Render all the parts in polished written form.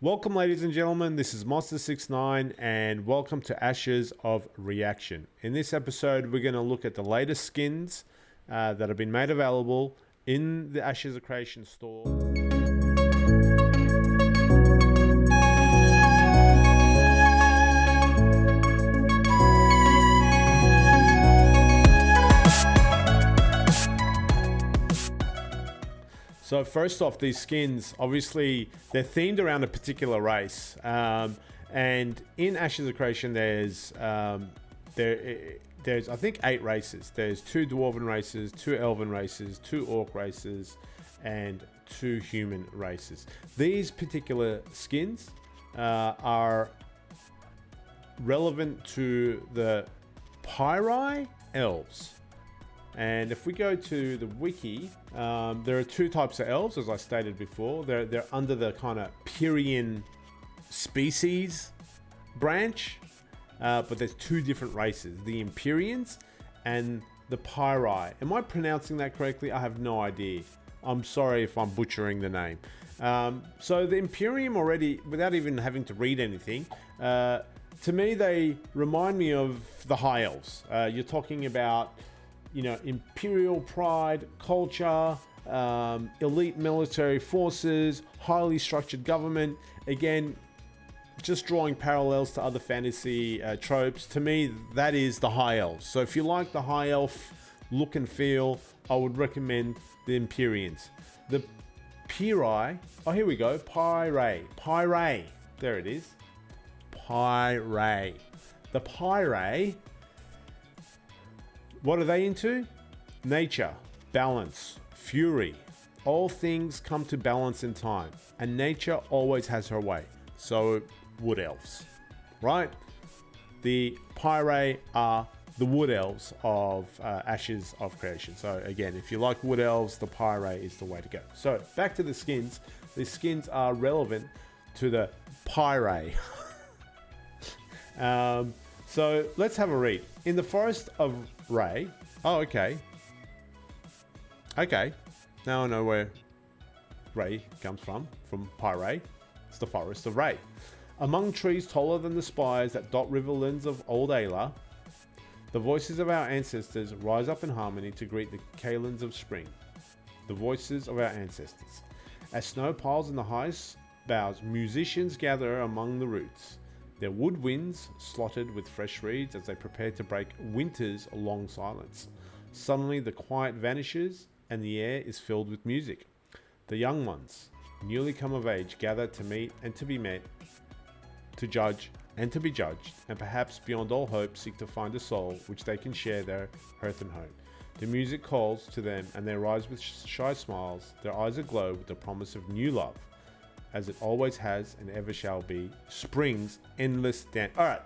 Welcome, ladies and gentlemen. This is Monster69, and welcome to Ashes of Reaction. In this episode, we're going to look at the latest skins that have been made available in the Ashes of Creation store. So first off, these skins, obviously, they're themed around a particular race. And in Ashes of Creation, there's I think 8 races. There's 2 dwarven races, 2 elven races, 2 orc races, and 2 human races. These particular skins are relevant to the Pyrai elves. And if we go to the wiki, there are 2 types of elves, as I stated before. They're under the kind of Pyrian species branch, but there's 2 different races: the Empyreans and the Pyrai. Am I pronouncing that correctly? I have no idea. I'm sorry if I'm butchering the name. So the Imperium already, without even having to read anything, to me they remind me of the High Elves. You're talking about, imperial pride, culture, elite military forces, highly structured government. Again, just drawing parallels to other fantasy tropes. To me, that is the High Elves. So if you like the High Elf look and feel, I would recommend the Empyreans. The Pyrai, here we go, Pyrai, there it is, Pyrai. The Pyrai, what are they into? Nature, balance, fury. All things come to balance in time, and nature always has her way. So, wood elves, right? The Pyrai are the wood elves of Ashes of Creation. So again, if you like wood elves, the Pyrai is the way to go. So back to the skins. The skins are relevant to the Pyrai. So let's have a read. In the Forest of Ray. Oh, okay. Okay. Now I know where Ray comes from Pyrai. It's the Forest of Ray. Among trees taller than the spires that dot riverlands of old Ayla, the voices of our ancestors rise up in harmony to greet the kalends of spring. The voices of our ancestors. As snow piles in the highest boughs, musicians gather among the roots. Their woodwinds slotted with fresh reeds as they prepare to break winter's long silence. Suddenly the quiet vanishes and the air is filled with music. The young ones, newly come of age, gather to meet and to be met, to judge and to be judged, and perhaps beyond all hope seek to find a soul which they can share their hearth and home. The music calls to them and they rise with shy smiles, their eyes aglow with the promise of new love, as it always has and ever shall be, spring's endless dance. All right,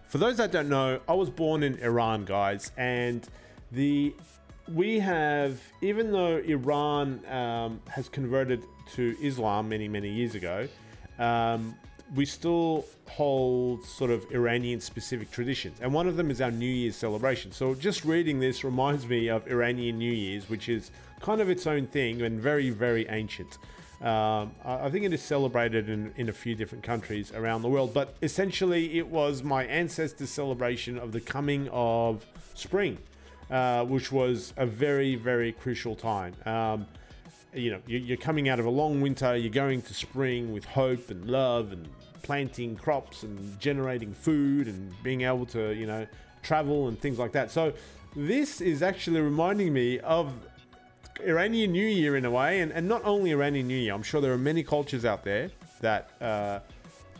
for those that don't know, I was born in Iran, guys, and we have, even though Iran has converted to Islam many years ago, we still hold sort of Iranian specific traditions, and one of them is our New Year's celebration. So just reading this reminds me of Iranian New Year's, which is kind of its own thing and very ancient. I think it is celebrated in a few different countries around the world, but essentially it was my ancestors' celebration of the coming of spring, which was a very crucial time. You're coming out of a long winter, you're going to spring with hope and love and planting crops and generating food and being able to, travel and things like that. So this is actually reminding me of Iranian New Year in a way, and not only Iranian New Year. I'm sure there are many cultures out there that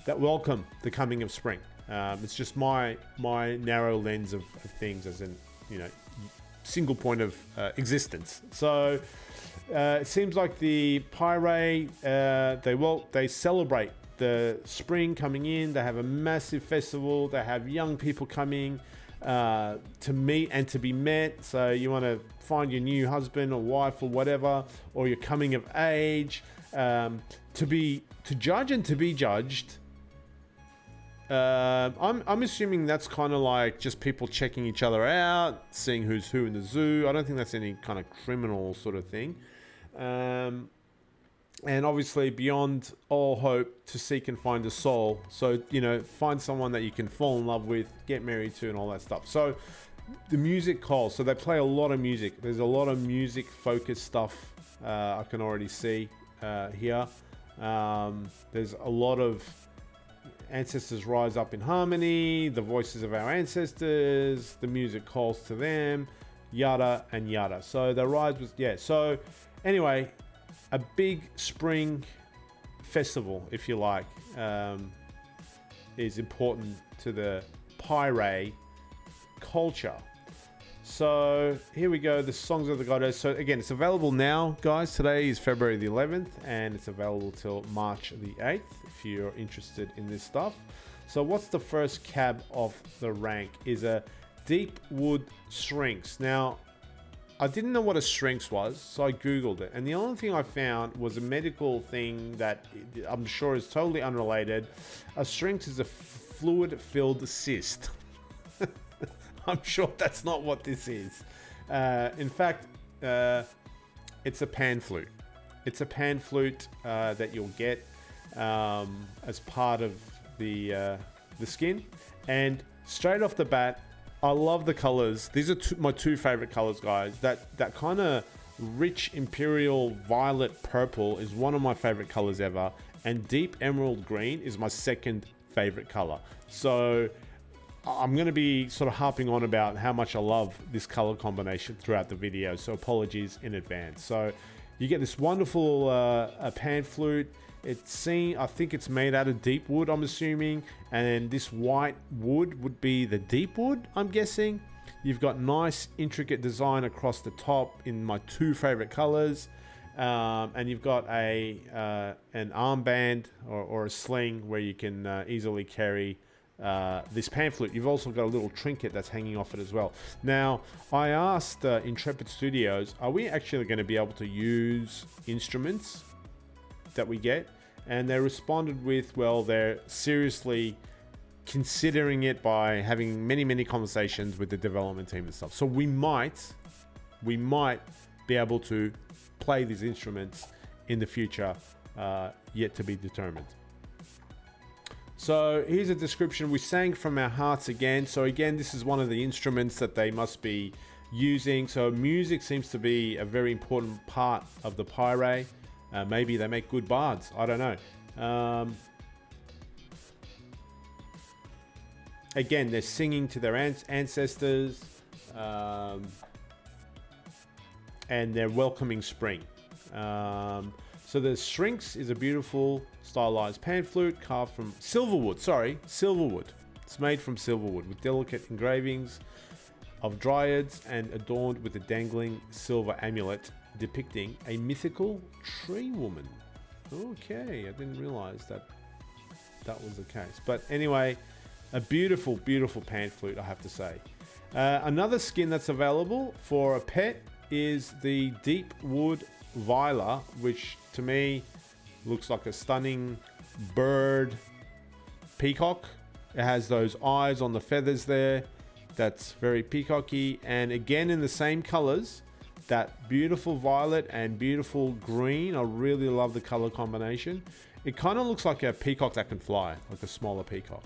welcome the coming of spring. It's just my narrow lens of things, as in, single point of existence. So it seems like the Pyrai, they celebrate the spring coming in. They have a massive festival. They have young people coming to meet and to be met. So you want to find your new husband or wife or whatever, or you're coming of age, to judge and to be judged. I'm assuming that's kind of like just people checking each other out, seeing who's who in the zoo. I don't think that's any kind of criminal sort of thing. And obviously, beyond all hope, to seek and find a soul. So, find someone that you can fall in love with, get married to, and all that stuff. So, the music calls. So, they play a lot of music. There's a lot of music focused stuff I can already see here. There's a lot of ancestors rise up in harmony, the voices of our ancestors, the music calls to them, yada and yada. So, the rise was, So, anyway, a big spring festival, if you like, is important to the Pyre culture. So here we go, the Songs of the Goddess. So again, it's available now, guys. Today is February the 11th, and it's available till March the 8th if you're interested in this stuff. So what's the first cab of the rank is a Deep Wood Shrinks. Now, I didn't know what a Shrinks was, so I Googled it. And the only thing I found was a medical thing that I'm sure is totally unrelated. A Shrinks is a fluid-filled cyst. I'm sure that's not what this is. In fact, it's a pan flute. It's a pan flute that you'll get as part of the skin. And straight off the bat, I love the colors. These are my two favorite colors, guys. That kind of rich imperial violet purple is one of my favorite colors ever. And deep emerald green is my second favorite color. So I'm going to be sort of harping on about how much I love this color combination throughout the video. So apologies in advance. So you get this wonderful pan flute. I think it's made out of deep wood, I'm assuming, and this white wood would be the deep wood, I'm guessing. You've got nice intricate design across the top in my two favorite colors, and you've got an armband or a sling where you can easily carry this pan flute. You've also got a little trinket that's hanging off it as well. Now, I asked Intrepid Studios, are we actually going to be able to use instruments that we get? And they responded with, well, they're seriously considering it by having many conversations with the development team and stuff. So we might be able to play these instruments in the future, yet to be determined. So here's a description. We sang from our hearts again. So again, this is one of the instruments that they must be using. So music seems to be a very important part of the Pyre. Maybe they make good bards. I don't know. Again, they're singing to their ancestors, and they're welcoming spring. So the Shrinks is a beautiful stylized pan flute carved from silverwood. It's made from silverwood with delicate engravings of dryads and adorned with a dangling silver amulet depicting a mythical tree woman. Okay, I didn't realize that was the case. But anyway, a beautiful pan flute, I have to say. Another skin that's available for a pet is the Deep Wood Viola, which to me looks like a stunning bird peacock. It has those eyes on the feathers there. That's very peacocky. And again, in the same colors, that beautiful violet and beautiful green. I really love the color combination. It kind of looks like a peacock that can fly, like a smaller peacock.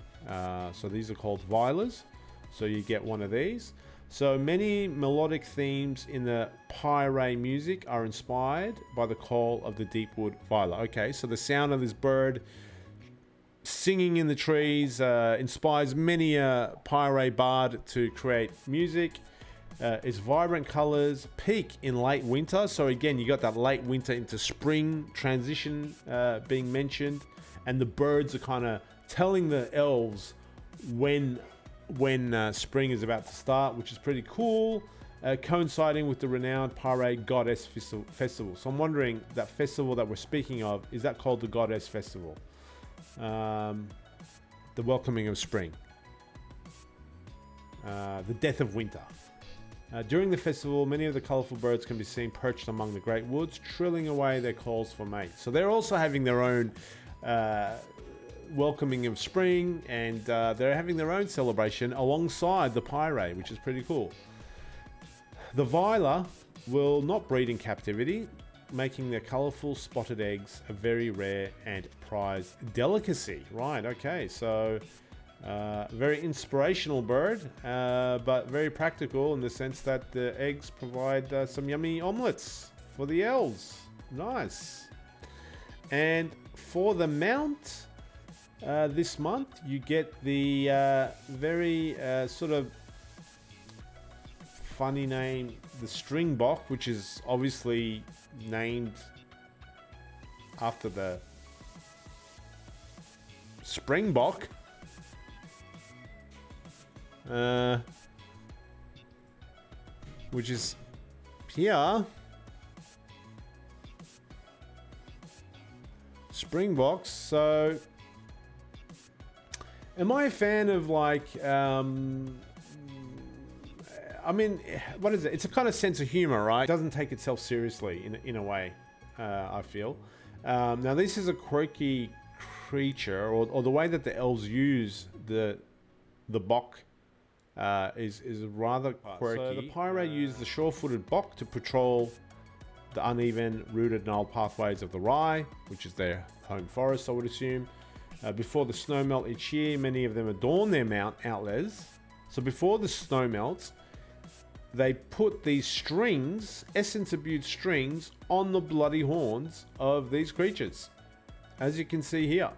So these are called violas. So you get one of these. So many melodic themes in the Pyre music are inspired by the call of the Deepwood Viola. Okay, so the sound of this bird singing in the trees inspires many a Pyre bard to create music. Its vibrant colors peak in late winter. So again, you got that late winter into spring transition being mentioned, and the birds are kind of telling the elves when spring is about to start, which is pretty cool, coinciding with the renowned Pyre Goddess Festival. So I'm wondering, that festival that we're speaking of, is that called the Goddess Festival? The welcoming of spring. The death of winter. During the festival, many of the colourful birds can be seen perched among the great woods, trilling away their calls for mates. So they're also having their own welcoming of spring, and they're having their own celebration alongside the Pyre, which is pretty cool. The Viola will not breed in captivity. making their colorful spotted eggs a very rare and prized delicacy. Right, okay, so very inspirational bird, but very practical in the sense that the eggs provide some yummy omelets for the elves. Nice. And for the mount, this month you get the very sort of funny name, the Stringbok, which is obviously named after the Springbok. Which is here. Springboks. So am I a fan of like I mean, what is it? It's a kind of sense of humor, right? It doesn't take itself seriously in a way, I feel. Now this is a quirky creature, or the way that the elves use the bok is rather quirky. So the Pyre use the sure-footed bok to patrol the uneven, rooted gnarl pathways of the rye, which is their home forest, I would assume. Before the snow melt each year, many of them adorn their mount outlays. So before the snow melts, they put these strings, essence-imbued strings, on the bloody horns of these creatures, as you can see here.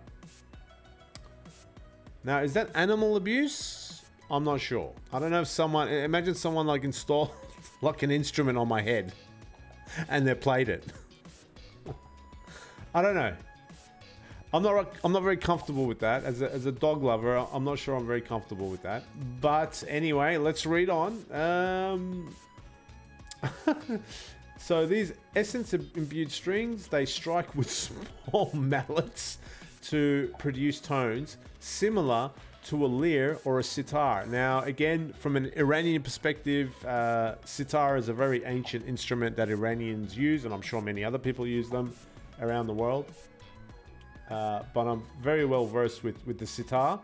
Now, is that animal abuse? I'm not sure. I don't know if someone, imagine someone like installed like an instrument on my head and they played it. I don't know. I'm not very comfortable with that. As a dog lover, I'm not sure I'm very comfortable with that. But anyway, let's read on. So these essence-imbued strings, they strike with small mallets to produce tones similar to a lyre or a sitar. Now, again, from an Iranian perspective, sitar is a very ancient instrument that Iranians use, and I'm sure many other people use them around the world. But I'm very well versed with the sitar,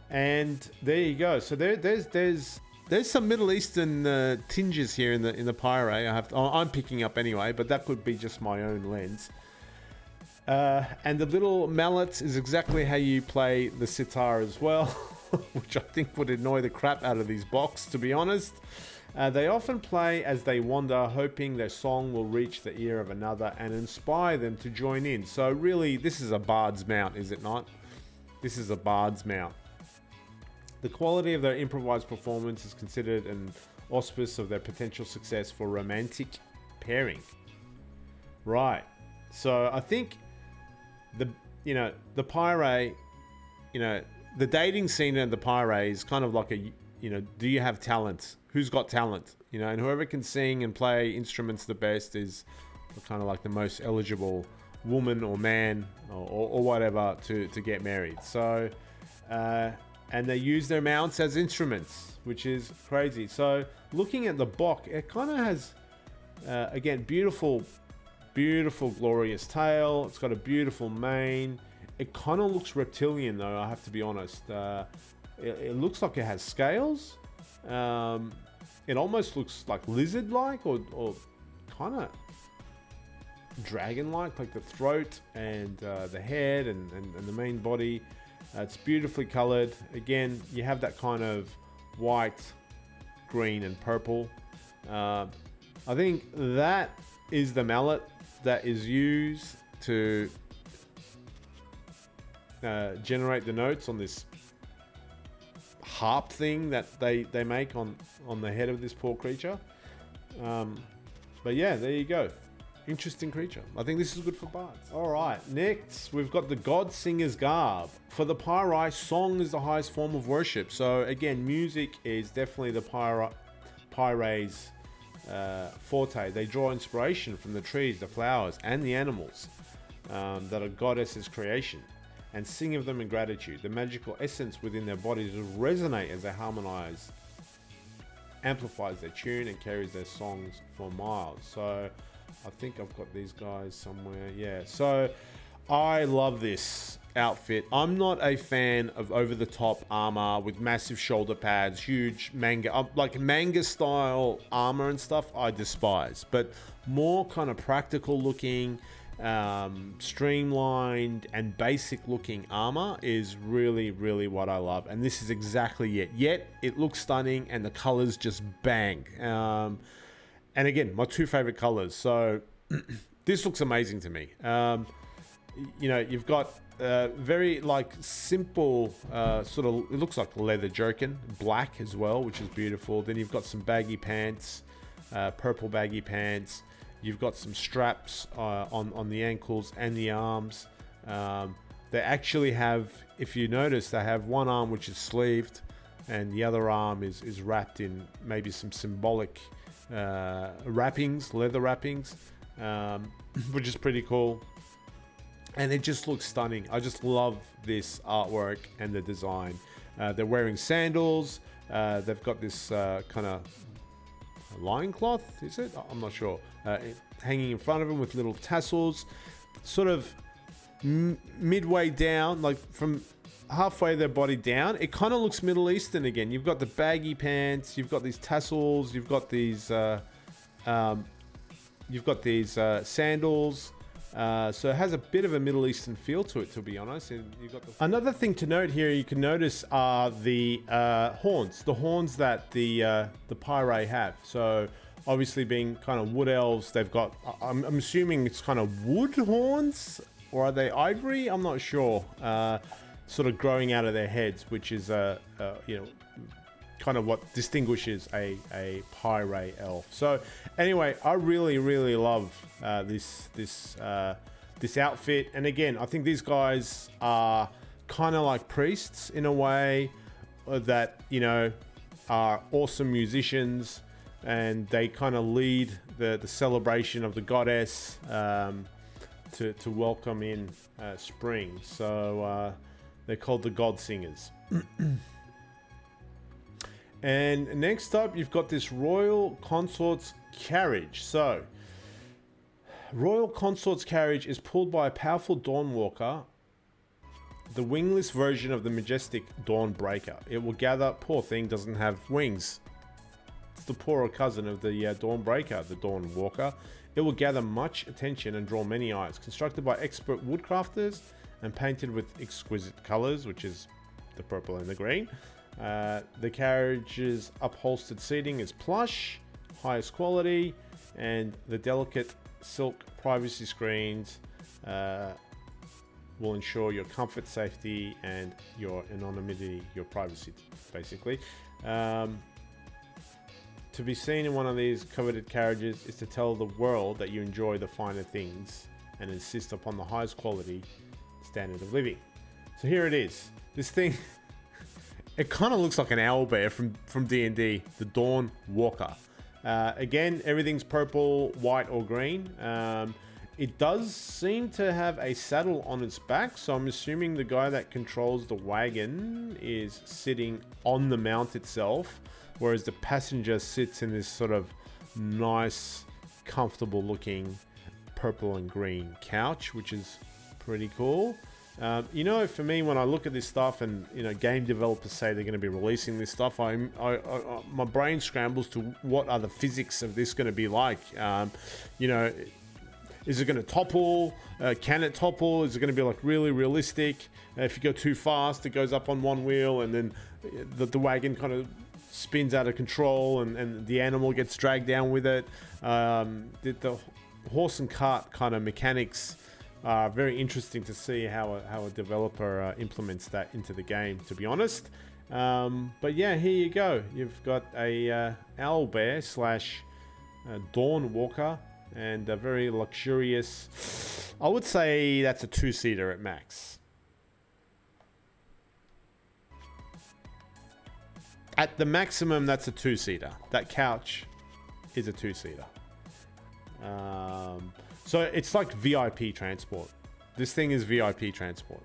and there you go. So there's some Middle Eastern tinges here in the Pyre. I'm picking up anyway, but that could be just my own lens. And the little mallet is exactly how you play the sitar as well, which I think would annoy the crap out of these boks, to be honest. They often play as they wander, hoping their song will reach the ear of another and inspire them to join in. So really, this is a bard's mount, is it not? This is a bard's mount. The quality of their improvised performance is considered an auspice of their potential success for romantic pairing. Right. So I think the Pyre, the dating scene in the Pyre is kind of like do you have talent? Who's got talent? And whoever can sing and play instruments the best is kind of like the most eligible woman or man or whatever to get married. So, and they use their mounts as instruments, which is crazy. So looking at the bok, it kind of has, again, beautiful, glorious tail. It's got a beautiful mane. It kind of looks reptilian though, I have to be honest. It looks like it has scales. It almost looks like lizard-like or kind of dragon-like, like the throat and the head and the main body. It's beautifully colored. Again, you have that kind of white, green and purple. I think that is the mallet that is used to generate the notes on this harp thing that they make on the head of this poor creature. But yeah, there you go. Interesting creature. I think this is good for bards. All right, next we've got the God Singer's Garb. For the Pyre, song is the highest form of worship. So again, music is definitely the Pyre's forte. They draw inspiration from the trees, the flowers, and the animals that are goddess's creation, and sing of them in gratitude. The magical essence within their bodies will resonate as they harmonize, amplifies their tune, and carries their songs for miles. So I think I've got these guys somewhere. Yeah, so I love this. outfit. I'm not a fan of over-the-top armor with massive shoulder pads, huge manga, like manga style armor and stuff. I despise, but more kind of practical looking, streamlined and basic looking armor is really what I love, and this is exactly it. Yet it looks stunning and the colors just bang. And again, my two favorite colors. So this looks amazing to me. You know, you've got very like simple sort of, it looks like leather jerkin, black as well, which is beautiful. Then you've got some baggy pants, purple baggy pants. You've got some straps on the ankles and the arms. They actually have, if you notice, they have one arm which is sleeved and the other arm is wrapped in maybe some symbolic wrappings, leather wrappings, which is pretty cool. And it just looks stunning. I just love this artwork and the design. They're wearing sandals. They've got this kind of loincloth, is it? I'm not sure. Hanging in front of them with little tassels. Sort of midway down, like from halfway their body down, it kind of looks Middle Eastern again. You've got the baggy pants. You've got these tassels. You've got these sandals. So it has a bit of a Middle Eastern feel to it, to be honest. And you've got another thing to note here, you can notice are the horns. The horns that the Pyre have. So obviously being kind of wood elves, they've got, I'm assuming it's kind of wood horns, or are they ivory? I'm not sure. Sort of growing out of their heads, which is you know, kind of what distinguishes a Pyre elf. So anyway, I really love this outfit. And again, I think these guys are kind of like priests in a way, that, you know, are awesome musicians, and they kind of lead the celebration of the goddess to welcome in spring. So they're called the God Singers. And next up, you've got this Royal Consort's Carriage. So, Royal Consort's Carriage is pulled by a powerful Dawnwalker, the wingless version of the majestic Dawnbreaker. It will gather, poor thing, doesn't have wings. It's the poorer cousin of the Dawnbreaker, the Dawnwalker. It will gather much attention and draw many eyes. Constructed by expert woodcrafters and painted with exquisite colors, which is the purple and the green. The carriage's upholstered seating is plush, highest quality, and the delicate silk privacy screens will ensure your comfort, safety, and your anonymity, your privacy, basically. To be seen in one of these coveted carriages is to tell the world that you enjoy the finer things and insist upon the highest quality standard of living. So here it is. This thing... It kind of looks like an owlbear from D&D, the Dawn Walker. Again, everything's purple, white, or green. It does seem to have a saddle on its back, so I'm assuming the guy that controls the wagon is sitting on the mount itself, whereas the passenger sits in this sort of nice, comfortable looking purple and green couch, which is pretty cool. You know, for me, when I look at this stuff and, you know, game developers say they're going to be releasing this stuff, my brain scrambles to what are the physics of this going to be like. You know, is it going to topple? Can it topple? Is it going to be like really realistic? If you go too fast, it goes up on one wheel and then the wagon kind of spins out of control and the animal gets dragged down with it. The horse and cart kind of mechanics very interesting to see how a developer implements that into the game, to be honest. But yeah, here you go. You've got a owlbear slash Dawnwalker and a very luxurious, I would say that's a two-seater at max. At the maximum, that's a two-seater. That couch is a two-seater. So it's like VIP transport. This thing is VIP transport.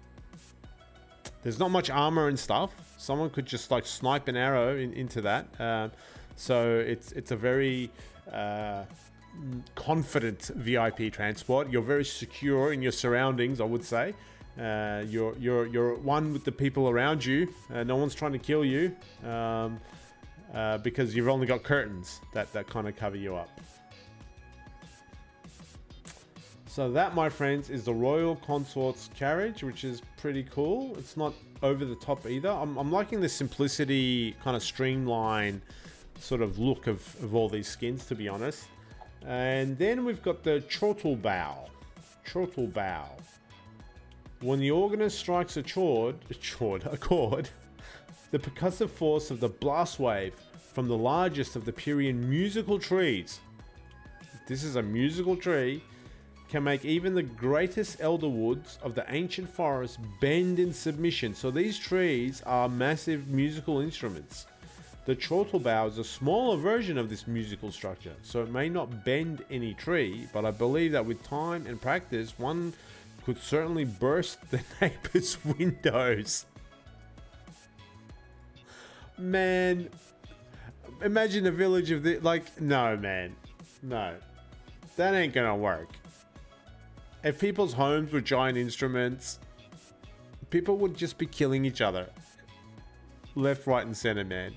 There's not much armor and stuff. Someone could just like snipe an arrow into that. So it's a very confident VIP transport. You're very secure in your surroundings, I would say. You're one with the people around you. No one's trying to kill you because you've only got curtains that kind of cover you up. So that, my friends, is the Royal Consort's carriage, which is pretty cool. It's not over the top either. I'm liking the simplicity, kind of streamline sort of look of all these skins, to be honest. And then we've got the Chortle Bow. Chortle Bow. When the organist strikes a chord, the percussive force of the blast wave from the largest of the Pyrean musical trees, this is a musical tree, can make even the greatest elder woods of the ancient forest bend in submission. So these trees are massive musical instruments. The chortle bow is a smaller version of this musical structure, so it may not bend any tree, but I believe that with time and practice, one could certainly burst the neighbor's windows. Man, imagine a village of the, like, no, man, no, that ain't gonna work. If people's homes were giant instruments, people would just be killing each other. Left, right, and center, man.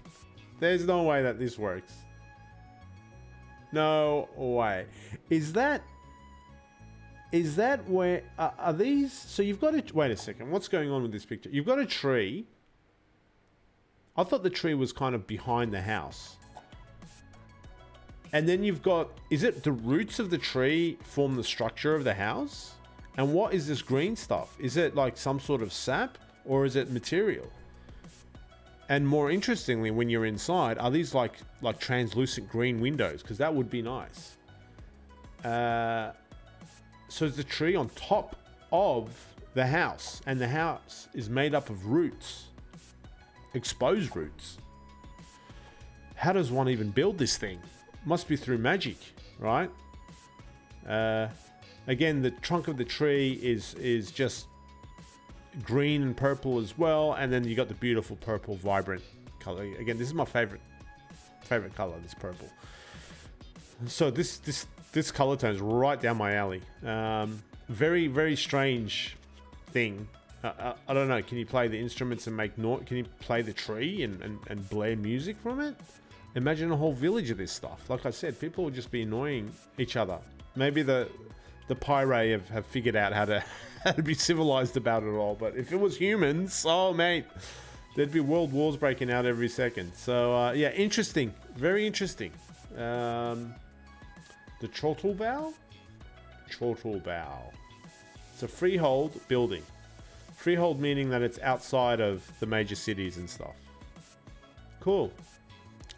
There's no way that this works. No way. Is that where, are these, so you've got a, wait a second, what's going on with this picture? You've got a tree. I thought the tree was kind of behind the house. And then you've got, is it the roots of the tree form the structure of the house? And what is this green stuff? Is it like some sort of sap or is it material? And more interestingly, when you're inside, are these like translucent green windows? Because that would be nice. So is the tree on top of the house, and the house is made up of roots, exposed roots. How does one even build this thing? Must be through magic, right? Again, the trunk of the tree is just green and purple as well, and then you got the beautiful purple vibrant color. Again, this is my favorite color, this purple. So this color tone is right down my alley. Very, very strange thing. I don't know, can you play the instruments and make noise? Can you play the tree and blare music from it? Imagine a whole village of this stuff. Like I said, people will just be annoying each other. Maybe the Pyre have figured out how to be civilized about it all. But if it was humans, oh mate, there'd be world wars breaking out every second. So yeah, interesting, very interesting. The Chortle Bow? Chortle Bow. It's a freehold building. Freehold meaning that it's outside of the major cities and stuff. Cool.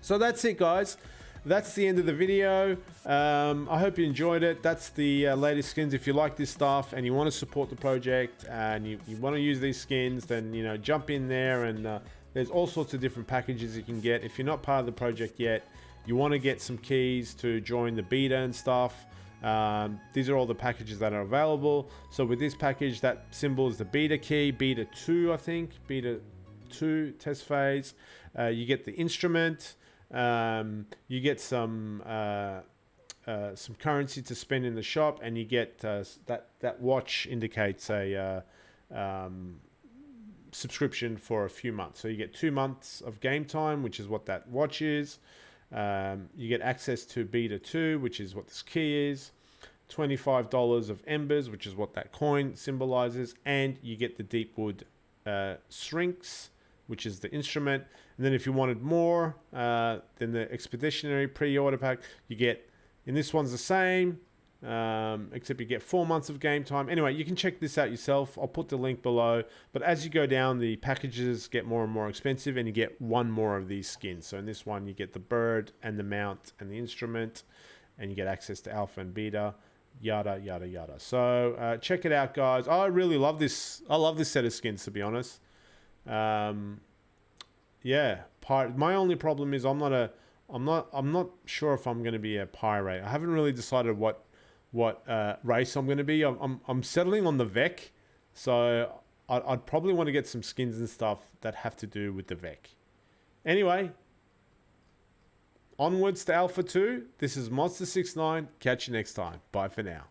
So that's it, guys. That's the end of the video. I hope you enjoyed it. That's the latest skins. If you like this stuff and you want to support the project and you want to use these skins, then, you know, jump in there, and there's all sorts of different packages you can get. If you're not part of the project yet, you want to get some keys to join the beta and stuff. These are all the packages that are available. So with this package, that symbol is the beta key, beta 2, I think, beta 2 test phase. You get the instrument. You get some currency to spend in the shop, and you get that watch indicates a subscription for a few months. So you get 2 months of game time, which is what that watch is. You get access to beta 2, which is what this key is. $25 of embers, which is what that coin symbolizes, and you get the Deepwood shrinks, which is the instrument. And then if you wanted more, then the Expeditionary pre-order pack, you get, and this one's the same, except you get 4 months of game time. Anyway, you can check this out yourself. I'll put the link below. But as you go down, the packages get more and more expensive, and you get one more of these skins. So in this one, you get the bird and the mount and the instrument, and you get access to alpha and beta, yada, yada, yada. So check it out, guys. I really love this. I love this set of skins, to be honest. Yeah, my only problem is I'm not sure if I'm going to be a pirate. I haven't really decided what race I'm going to be. I'm settling on the Vec, so I'd probably want to get some skins and stuff that have to do with the Vec. Anyway, onwards to Alpha 2. This is Monster69. Catch you next time. Bye for now.